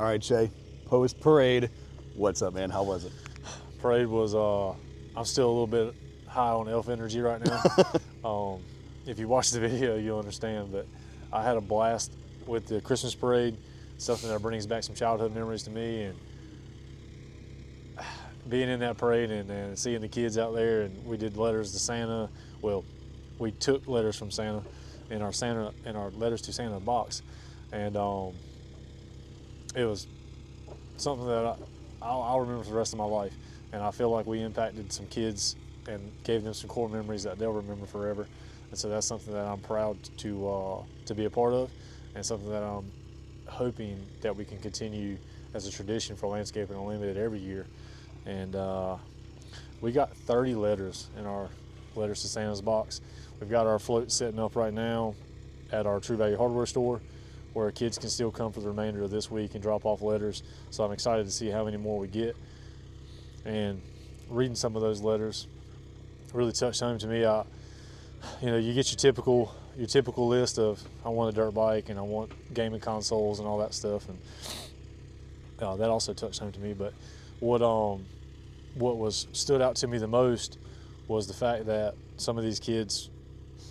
All right, Shay, post-parade, what's up, man? How was it? Parade was, I'm still a little bit high on elf energy right now. If you watch the video, you'll understand, but I had a blast with the Christmas parade, something that brings back some childhood memories to me, and being in that parade and seeing the kids out there, and we did letters to Santa. Well, we took letters from Santa in our letters to Santa box, and it was something that I'll remember for the rest of my life. And I feel like we impacted some kids and gave them some core memories that they'll remember forever. And so that's something that I'm proud to be a part of, and something that I'm hoping that we can continue as a tradition for Landscaping Unlimited every year. And we got 30 letters in our letters to Santa's box. We've got our float setting up right now at our True Value Hardware store, where kids can still come for the remainder of this week and drop off letters. So I'm excited to see how many more we get. And reading some of those letters really touched home to me. You get your typical list of, I want a dirt bike and I want gaming consoles and all that stuff, and that also touched home to me. But what stood out to me the most was the fact that some of these kids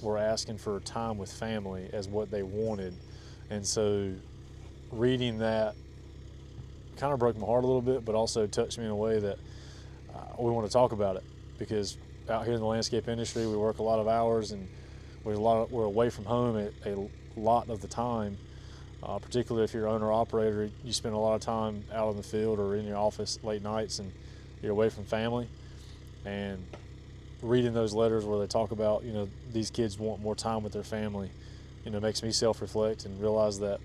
were asking for time with family as what they wanted. And so reading that kind of broke my heart a little bit, but also touched me in a way that we want to talk about it, because out here in the landscape industry, we work a lot of hours, and we're away from home a lot of the time. Particularly if you're an owner-operator, you spend a lot of time out in the field or in your office late nights, and you're away from family. And reading those letters where they talk about, these kids want more time with their family, makes me self-reflect and realize that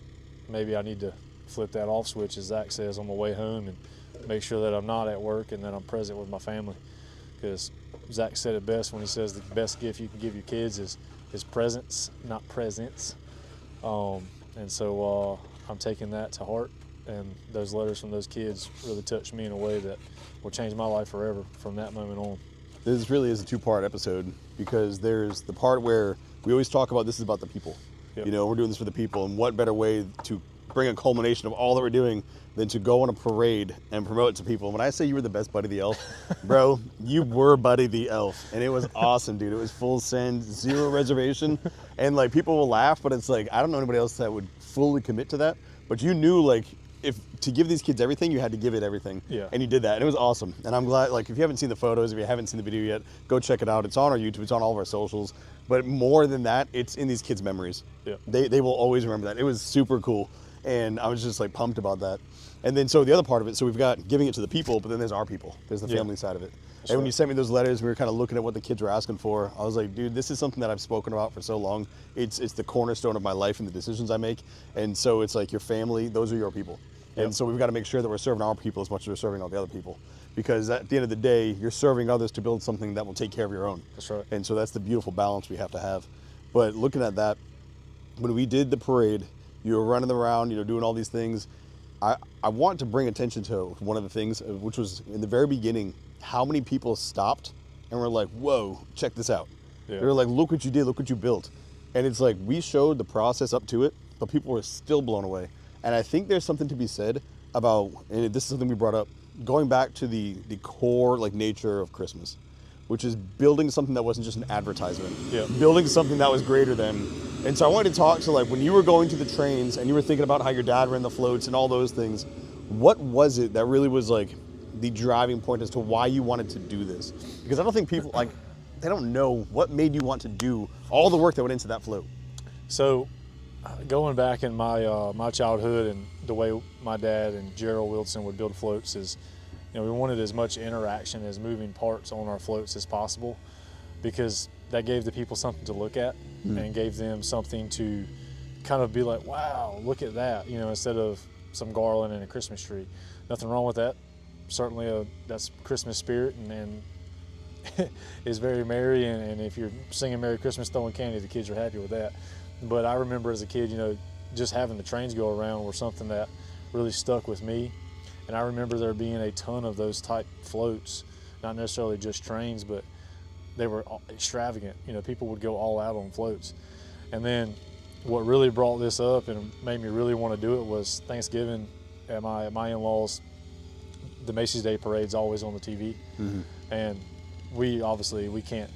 maybe I need to flip that off switch, as Zach says, on my way home, and make sure that I'm not at work and that I'm present with my family. Because Zach said it best when he says the best gift you can give your kids is presence, not presents. And so I'm taking that to heart, and those letters from those kids really touched me in a way that will change my life forever from that moment on. This really is a two-part episode, because there's the part where we always talk about this is about the people. Yep. We're doing this for the people, and what better way to bring a culmination of all that we're doing than to go on a parade and promote it to people. When I say you were the best Buddy the Elf, bro, you were Buddy the Elf, and it was awesome, dude. It was full send, zero reservation, and like people will laugh, but it's like I don't know anybody else that would fully commit to that. But you knew, like, if to give these kids everything, you had to give it everything. Yeah. And you did that, and it was awesome. And I'm glad, like, if you haven't seen the photos, if you haven't seen the video yet, go check it out. It's on our YouTube, it's on all of our socials. But more than that, it's in these kids' memories. Yeah. They will always remember that. It was super cool, and I was just like pumped about that. And then so the other part of it, so we've got giving it to the people, but then there's our people. There's the family side of it. That's and when right. you sent me those letters, we were kind of looking at what the kids were asking for. I was like, dude, this is something that I've spoken about for so long. It's the cornerstone of my life and the decisions I make. And so it's like your family, those are your people. Yep. And so we've got to make sure that we're serving our people as much as we're serving all the other people. Because at the end of the day, you're serving others to build something that will take care of your own. That's right. And so that's the beautiful balance we have to have. But looking at that, when we did the parade, you were running around, doing all these things. I want to bring attention to one of the things, which was in the very beginning, how many people stopped and were like, whoa, check this out. Yeah. They were like, look what you did, look what you built. And it's like, we showed the process up to it, but people were still blown away. And I think there's something to be said about, and this is something we brought up, going back to the core nature of Christmas, which is building something that wasn't just an advertisement. Yeah. Building something that was greater than. And so I wanted to talk to when you were going to the trains and you were thinking about how your dad ran the floats and all those things, what was it that really was like the driving point as to why you wanted to do this? Because I don't think people, they don't know what made you want to do all the work that went into that float. So going back in my childhood and the way my dad and Gerald Wilson would build floats is, we wanted as much interaction as moving parts on our floats as possible, because that gave the people something to look at and gave them something to kind of be like, wow, look at that, instead of some garland and a Christmas tree. Nothing wrong with that. Certainly that's Christmas spirit, and is very merry, and if you're singing Merry Christmas, throwing candy, the kids are happy with that. But I remember as a kid, just having the trains go around were something that really stuck with me. And I remember there being a ton of those type floats, not necessarily just trains, but they were extravagant. People would go all out on floats. And then what really brought this up and made me really want to do it was Thanksgiving at my in-laws, the Macy's Day Parade's always on the TV, and we can't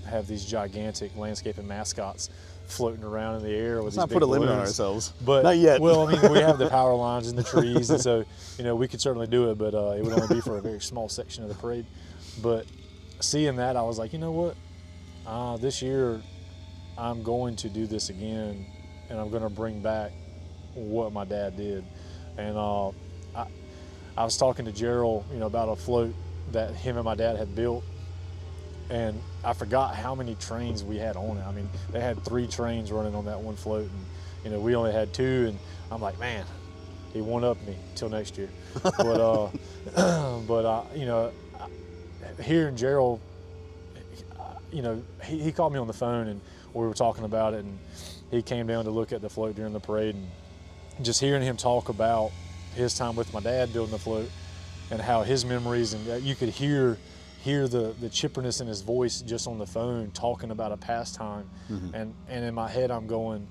have these gigantic landscaping mascots floating around in the air with Let's these not big put a limit on balloons. ourselves. But Not yet. Well, I mean, we have the power lines in the trees, and so we could certainly do it, but it would only be for a very small section of the parade. But seeing that, I was like, you know what? This year, I'm going to do this again, and I'm going to bring back what my dad did. And I was talking to Gerald, about a float that him and my dad had built, and I forgot how many trains we had on it. I mean, they had 3 trains running on that one float, and we only had 2. And I'm like, man, he one-upped me till next year. But hearing Gerald, he called me on the phone and we were talking about it, and he came down to look at the float during the parade, and just hearing him talk about his time with my dad building the float and how his memories, and you could hear the chipperness in his voice just on the phone talking about a past time. And in my head I'm going,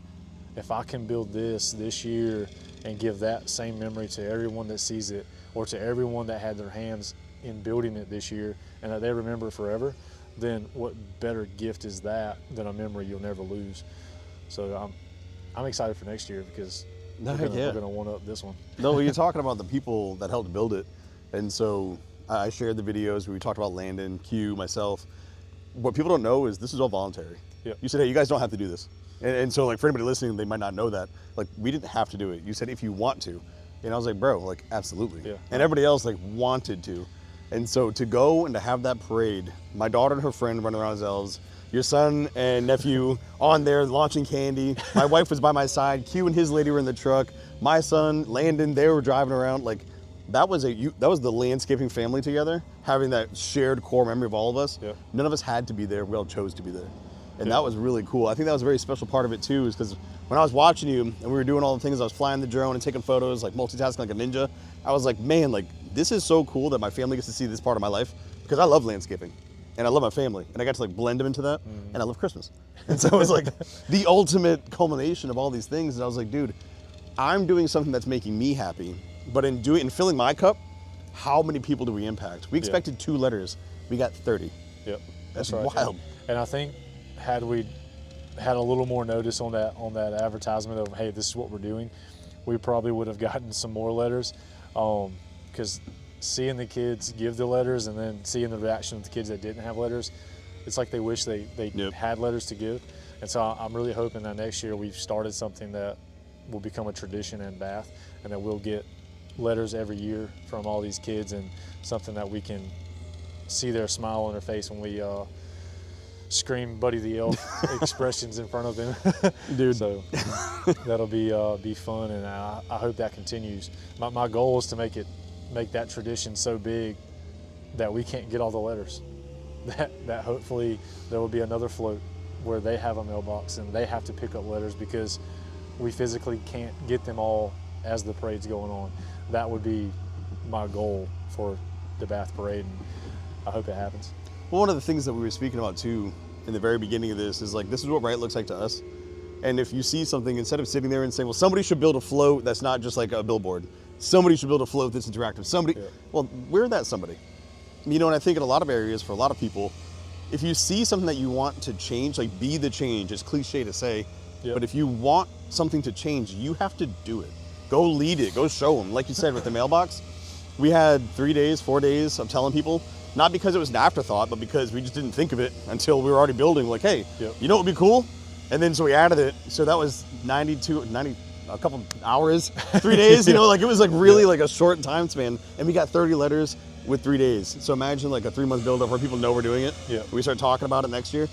if I can build this year and give that same memory to everyone that sees it, or to everyone that had their hands in building it this year and that they remember forever, then what better gift is that than a memory you'll never lose? So I'm excited for next year, because we're going to one-up this one. No, you're talking about the people that helped build it. And so I shared the videos where we talked about Landon, Q, myself. What people don't know is this is all voluntary. Yep. You said, hey, you guys don't have to do this. And so, like, for anybody listening, they might not know that. Like, we didn't have to do it. You said if you want to. And I was like, bro, like, absolutely. Yeah. And everybody else, like, wanted to. And so to go and to have that parade, my daughter and her friend running around as elves, your son and nephew on there launching candy. My wife was by my side. Q and his lady were in the truck. My son, Landon, they were driving around. Like, that was the landscaping family together, having that shared core memory of all of us. Yep. None of us had to be there. We all chose to be there. And that was really cool. I think that was a very special part of it too, is because when I was watching you and we were doing all the things, I was flying the drone and taking photos, like multitasking like a ninja. I was like, man, like, this is so cool that my family gets to see this part of my life, because I love landscaping and I love my family, and I got to like blend them into that, and I love Christmas. And so it was like the ultimate culmination of all these things. And I was like, dude, I'm doing something that's making me happy, but in filling my cup, how many people do we impact? We expected 2 letters, we got 30. Yep, That's right. wild. And I think had we had a little more notice on that advertisement of, hey, this is what we're doing, we probably would have gotten some more letters. Because seeing the kids give the letters and then seeing the reaction of the kids that didn't have letters, it's like they wish they had letters to give. And so I'm really hoping that next year we've started something that will become a tradition in Bath, and that we'll get letters every year from all these kids, and something that we can see their smile on their face when we scream Buddy the Elf expressions in front of them. Dude. So that'll be fun, and I hope that continues. My goal is to make that tradition so big that we can't get all the letters. That hopefully there will be another float where they have a mailbox and they have to pick up letters, because we physically can't get them all as the parade's going on. That would be my goal for the Bath Parade, and I hope it happens. Well, one of the things that we were speaking about too in the very beginning of this is like, this is what right looks like to us. And if you see something, instead of sitting there and saying, well, somebody should build a float that's not just like a billboard. Somebody should build a float that's interactive. Well, we're that somebody. And I think in a lot of areas, for a lot of people, if you see something that you want to change, like, be the change, it's cliche to say, but if you want something to change, you have to do it. Go lead it, go show them. Like you said with the mailbox, we had 3 days, 4 days of telling people, not because it was an afterthought, but because we just didn't think of it until we were already building, like, hey, you know what would be cool? And then so we added it. So that was 90, a couple hours, 3 days, like it was like really like a short time span. And we got 30 letters with 3 days. So imagine like a 3-month build-up where people know we're doing it. We start talking about it next year.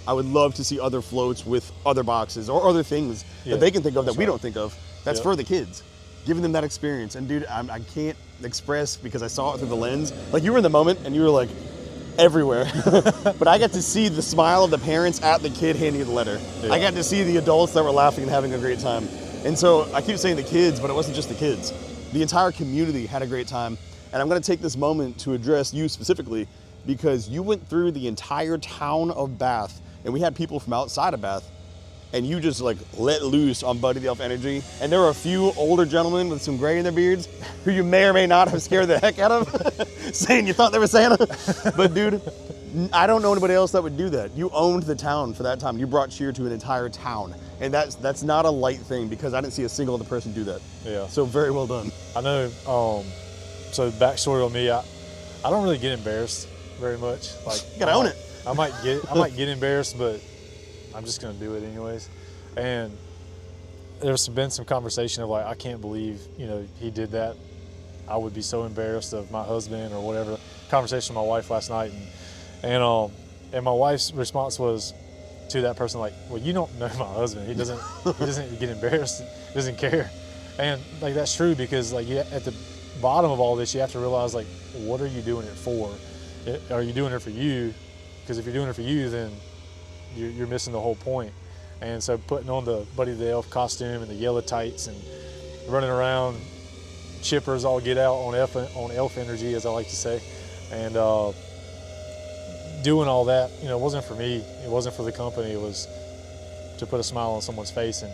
I would love to see other floats with other boxes or other things that they can think of that we don't think of. That's for the kids, giving them that experience. And dude, I can't express, because I saw it through the lens. Like, you were in the moment and you were like everywhere. But I got to see the smile of the parents at the kid handing the letter. I got to see the adults that were laughing and having a great time. And so I keep saying the kids, but it wasn't just the kids. The entire community had a great time. And I'm gonna take this moment to address you specifically, because you went through the entire town of Bath, and we had people from outside of Bath and you just like let loose on Buddy the Elf energy. And there were a few older gentlemen with some gray in their beards who you may or may not have scared the heck out of, saying you thought they were Santa. But dude, I don't know anybody else that would do that. You owned the town for that time. You brought cheer to an entire town. And that's not a light thing, because I didn't see a single other person do that. Yeah. So very well done. I know. So backstory on me, I don't really get embarrassed very much. Like, You gotta own it. I might get embarrassed, but I'm just gonna do it anyways. And there's been some conversation of like, I can't believe, you know, he did that. I would be so embarrassed of my husband or whatever. Conversation with my wife last night, and my wife's response was to that person like, well, you don't know my husband. He doesn't get embarrassed. He doesn't care. And like, that's true, because like, at the bottom of all this, you have to realize like, what are you doing it for? Are you doing it for you? Because if you're doing it for you, then you're missing the whole point. And so putting on the Buddy the Elf costume and the yellow tights and running around, chippers all get out on elf energy, as I like to say, and doing all that, you know, it wasn't for me, it wasn't for the company, it was to put a smile on someone's face, and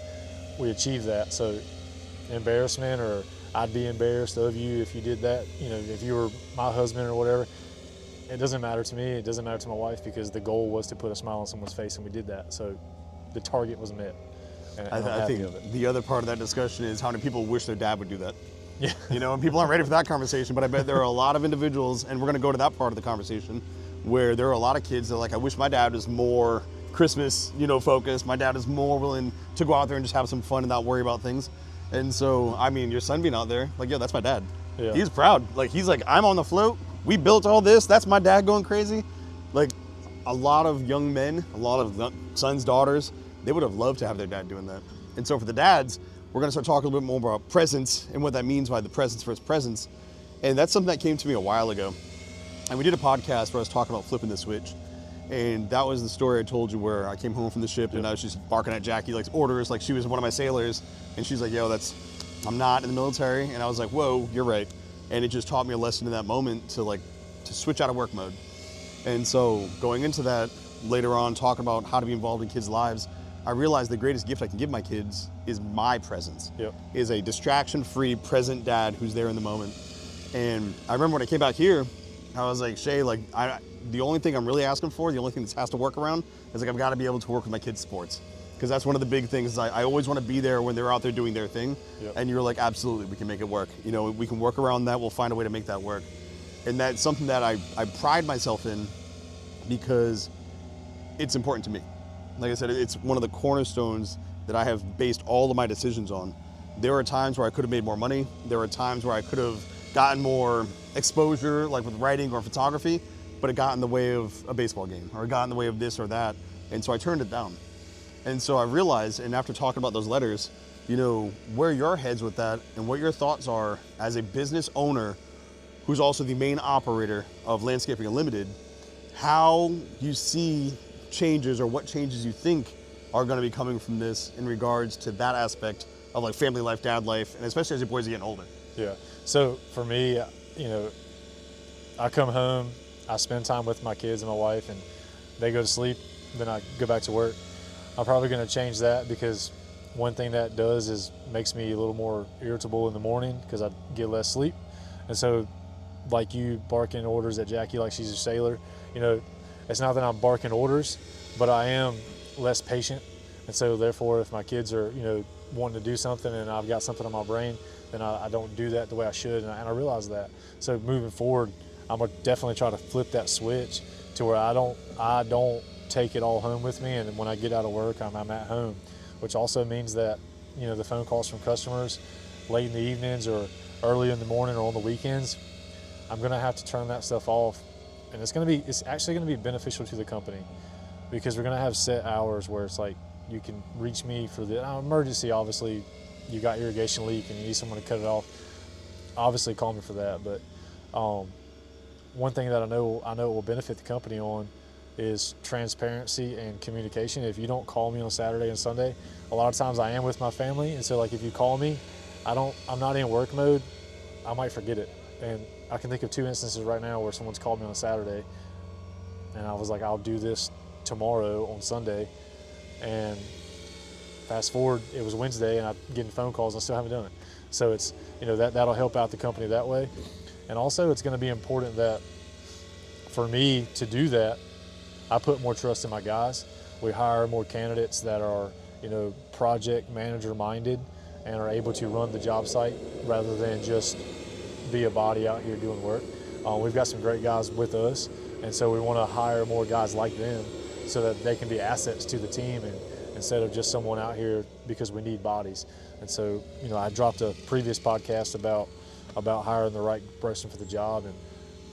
we achieved that. So embarrassment, or I'd be embarrassed of you if you did that, you know, if you were my husband or whatever, it doesn't matter to me, it doesn't matter to my wife, because the goal was to put a smile on someone's face, and we did that. So the target was met. And I'm I happy think of it. the other part of that discussion is how many people wish their dad would do that. Yeah. You know, and people aren't ready for that conversation, but I bet there are a lot of individuals, and we're going to go to that part of the conversation, where there are a lot of kids that are like, I wish my dad was more Christmas, you know, focused. My dad is more willing to go out there and just have some fun and not worry about things. And so, I mean, your son being out there, like, yo, that's my dad. Yeah. He's proud. Like, he's like, I'm on the float. We built all this. That's my dad going crazy. Like, a lot of young men, a lot of sons, daughters, they would have loved to have their dad doing that. And so for the dads, we're going to start talking a little bit more about presence and what that means by the presence versus presence. And that's something that came to me a while ago. And we did a podcast where I was talking about flipping the switch. And that was the story I told you, where I came home from the ship and I was just barking at Jackie like orders, like she was one of my sailors. And she's like, yo, I'm not in the military. And I was like, whoa, you're right. And it just taught me a lesson in that moment to switch out of work mode. And so going into that later on, talking about how to be involved in kids' lives, I realized the greatest gift I can give my kids is my presence. Yep. Is a distraction-free, present dad who's there in the moment. And I remember when I came back here, I was like, Shay, like, the only thing I'm really asking for, the only thing this has to work around, is like, I've got to be able to work with my kids' sports. Because that's one of the big things, is I always want to be there when they're out there doing their thing. Yep. And you're like, absolutely, we can make it work. You know, we can work around that, we'll find a way to make that work. And that's something that I pride myself in, because it's important to me. Like I said, it's one of the cornerstones that I have based all of my decisions on. There are times where I could have made more money. There are times where I could have gotten more exposure, like with writing or photography, but it got in the way of a baseball game, or it got in the way of this or that. And so I turned it down. And so I realized, and after talking about those letters, you know, where your head's with that and what your thoughts are as a business owner who's also the main operator of Landscaping Unlimited, how you see changes, or what changes you think are going to be coming from this in regards to that aspect of like family life, dad life, and especially as your boys are getting older. Yeah. So for me, you know, I come home, I spend time with my kids and my wife, and they go to sleep, then I go back to work. I'm probably going to change that, because one thing that does is makes me a little more irritable in the morning, because I get less sleep. And so, like you barking orders at Jackie like she's a sailor, you know, it's not that I'm barking orders, but I am less patient. And so therefore, if my kids are, you know, wanting to do something and I've got something on my brain, then I don't do that the way I should, and I realize that. So moving forward, I'm gonna definitely try to flip that switch to where I don't take it all home with me, and when I get out of work, I'm at home, which also means that, you know, the phone calls from customers late in the evenings or early in the morning or on the weekends, I'm gonna have to turn that stuff off. And it's actually gonna be beneficial to the company, because we're gonna have set hours where it's like, you can reach me for the emergency. Obviously, you got irrigation leak and you need someone to cut it off. Obviously, call me for that. But one thing that I know it will benefit the company on is transparency and communication. If you don't call me on Saturday and Sunday, a lot of times I am with my family, and so like if you call me, I'm not in work mode, I might forget it. And I can think of 2 instances right now where someone's called me on Saturday, and I was like, I'll do this tomorrow on Sunday, and fast forward, it was Wednesday, and I'm getting phone calls. I still haven't done it. So it's, that'll help out the company that way. And also, it's going to be important that for me to do that, I put more trust in my guys. We hire more candidates that are, project manager minded and are able to run the job site rather than just be a body out here doing work. We've got some great guys with us, and so we want to hire more guys like them so that they can be assets to the team, and instead of just someone out here because we need bodies. And so, I dropped a previous podcast about hiring the right person for the job and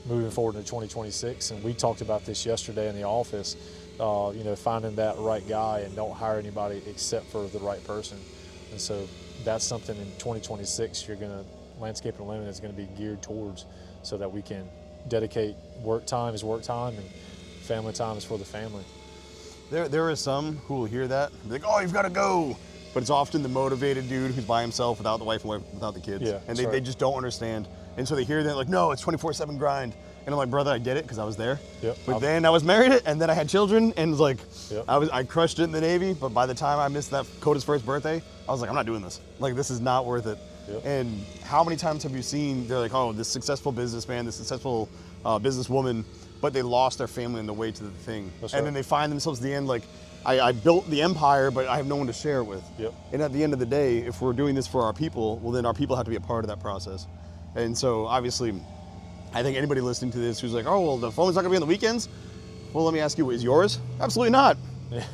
moving forward into 2026. And we talked about this yesterday in the office, finding that right guy, and don't hire anybody except for the right person. And so that's something in 2026 Landscaping Unlimited is going to be geared towards, so that we can dedicate work time is work time and family time is for the family. There are some who will hear that and be like, oh, you've got to go. But it's often the motivated dude who's by himself without the wife and without the kids. Yeah, and they just don't understand. And so they hear that like, no, it's 24/7 grind. And I'm like, brother, I get it because I was there. Yep. But then I was married, and then I had children, and it's like, Yep. I crushed it in the Navy. But by the time I missed that Coda's first birthday, I was like, I'm not doing this. Like, this is not worth it. Yep. And how many times have you seen, they're like, oh, this successful businessman, this successful businesswoman, but they lost their family on the way to the thing. That's and right. then they find themselves at the end like, I built the empire, but I have no one to share it with. Yep. And at the end of the day, if we're doing this for our people, well, then our people have to be a part of that process. And so obviously, I think anybody listening to this who's like, oh, well, the phone's not gonna be on the weekends. Well, let me ask you, is yours? Absolutely not. Yeah.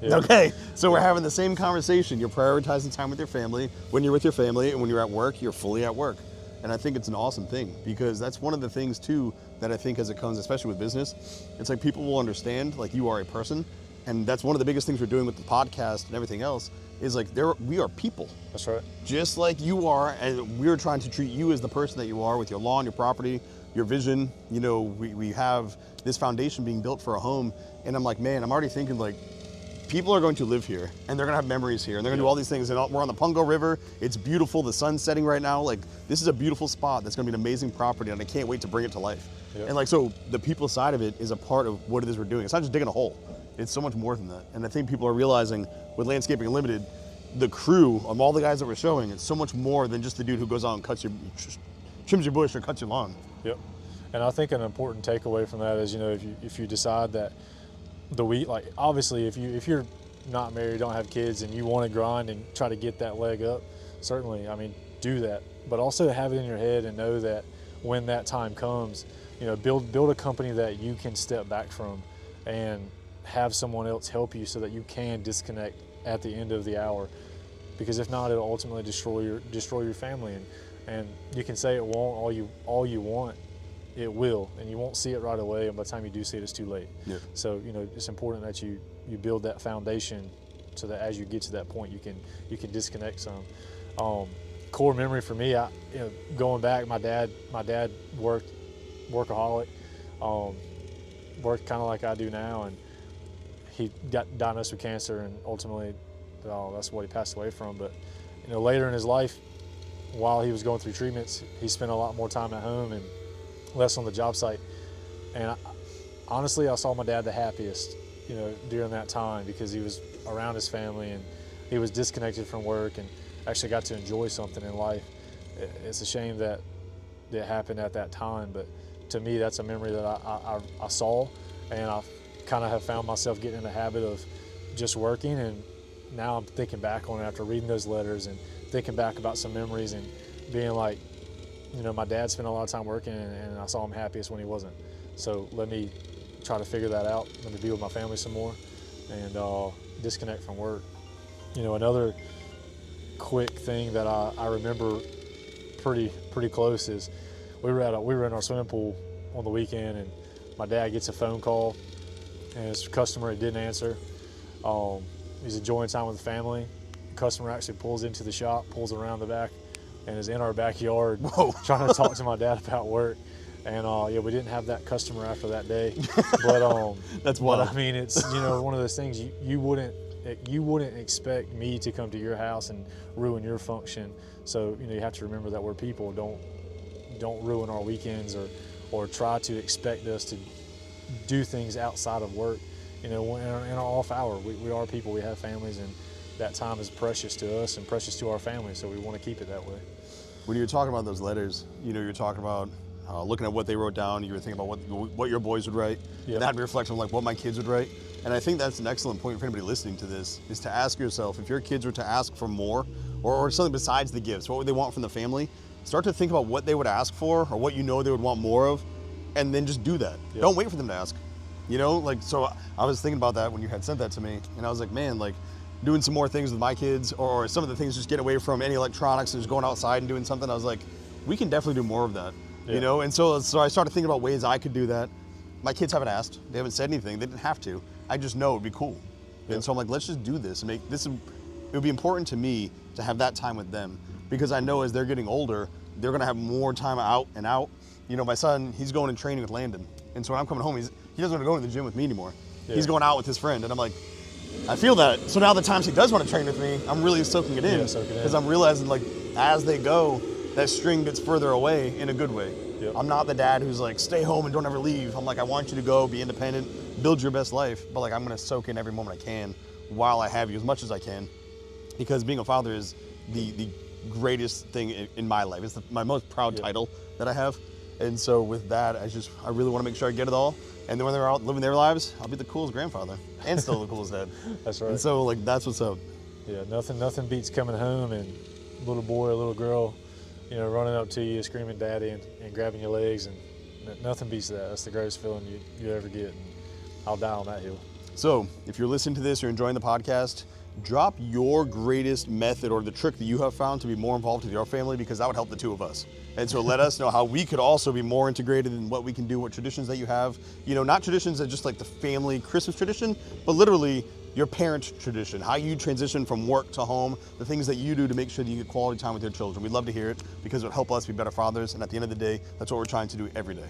Okay, so we're having the same conversation. You're prioritizing time with your family. When you're with your family and when you're at work, you're fully at work. And I think it's an awesome thing, because that's one of the things too that I think as it comes, especially with business, it's like people will understand like you are a person. And that's one of the biggest things we're doing with the podcast and everything else is like we are people. That's right. Just like you are, and we're trying to treat you as the person that you are with your lawn, your property, your vision. We have this foundation being built for a home, and I'm like, man, I'm already thinking like, people are going to live here, and they're gonna have memories here, and they're gonna do all these things. And we're on the Pungo River. It's beautiful. The sun's setting right now. Like, this is a beautiful spot. That's gonna be an amazing property, and I can't wait to bring it to life. Yep. And like, so the people side of it is a part of what it is we're doing. It's not just digging a hole. It's so much more than that. And I think people are realizing with Landscaping Unlimited, the crew of all the guys that we're showing, it's so much more than just the dude who goes out and trims your bush or cuts your lawn. Yep. And I think an important takeaway from that is, if you decide that like obviously if you're not married, don't have kids, and you want to grind and try to get that leg up, certainly, do that. But also have it in your head and know that when that time comes, build a company that you can step back from and have someone else help you so that you can disconnect at the end of the hour. Because if not, it'll ultimately destroy your family. And you can say it won't, all you want, it will, and you won't see it right away, and by the time you do see it, it's too late. Yeah. So it's important that you build that foundation so that as you get to that point, you can disconnect some. Core memory for me, going back, my dad workaholic, worked kind of like I do now, and he got diagnosed with cancer, and ultimately that's what he passed away from. But later in his life, while he was going through treatments, he spent a lot more time at home and less on the job site. And honestly, I saw my dad the happiest, during that time, because he was around his family and he was disconnected from work and actually got to enjoy something in life. It's a shame that it happened at that time, but to me, that's a memory that I saw, and I kind of have found myself getting in the habit of just working. And now I'm thinking back on it after reading those letters and thinking back about some memories and being like, my dad spent a lot of time working, and I saw him happiest when he wasn't. So let me try to figure that out. Let me be with my family some more and disconnect from work. Another quick thing that I remember pretty close is we were in our swimming pool on the weekend, and my dad gets a phone call, and his customer didn't answer. He's enjoying time with the family. The customer actually pulls into the shop, pulls around the back, and is in our backyard trying to talk to my dad about work. And we didn't have that customer after that day. But that's wild. But it's one of those things you wouldn't expect me to come to your house and ruin your function. So you have to remember that we're people. Don't ruin our weekends or try to expect us to do things outside of work. In our off hour, we are people. We have families, and that time is precious to us and precious to our family, so we want to keep it that way. When you were talking about those letters, you were talking about looking at what they wrote down. You were thinking about what your boys would write. Yep. And that had me reflect on like what my kids would write. And I think that's an excellent point for anybody listening to this, is to ask yourself, if your kids were to ask for more or something besides the gifts, what would they want from the family? Start to think about what they would ask for or what they would want more of, and then just do that. Yep. Don't wait for them to ask. So I was thinking about that when you had sent that to me, and I was like, man, like doing some more things with my kids, or some of the things, just get away from any electronics and just going outside and doing something. I was like, we can definitely do more of that, Yeah. And so I started thinking about ways I could do that. My kids haven't asked, they haven't said anything, they didn't have to. I just know it'd be cool. Yep. And so I'm like, let's just do this and make this. It would be important to me to have that time with them, because I know as they're getting older, they're gonna have more time out and out. My son, he's going and training with Landon, and so when I'm coming home, he doesn't want to go to the gym with me anymore. Yeah. He's going out with his friend, and I'm like, I feel that. So now the times he does want to train with me, I'm really soaking it in, Yeah, soak it in. because I'm realizing, like, as they go, that string gets further away in a good way. Yep. I'm not the dad who's like, stay home and don't ever leave. I'm like, I want you to go, be independent, build your best life, but like I'm gonna soak in every moment I can while I have you, as much as I can, because being a father is the greatest thing in my life. It's my most proud Yep. title that I have. And so with that, I really want to make sure I get it all. And then when they're out living their lives, I'll be the coolest grandfather and still the coolest dad. That's right. And so like that's what's up. Yeah, nothing beats coming home and little boy or little girl, running up to you, screaming daddy and grabbing your legs, and nothing beats that. That's the greatest feeling you ever get, and I'll die on that hill. So if you're listening to this, you're enjoying the podcast, drop your greatest method or the trick that you have found to be more involved with your family, because that would help the two of us. And so let us know how we could also be more integrated in what we can do, what traditions that you have. Not traditions that just like the family Christmas tradition, but literally your parent tradition, how you transition from work to home, the things that you do to make sure that you get quality time with your children. We'd love to hear it, because it would help us be better fathers. And at the end of the day, that's what we're trying to do every day.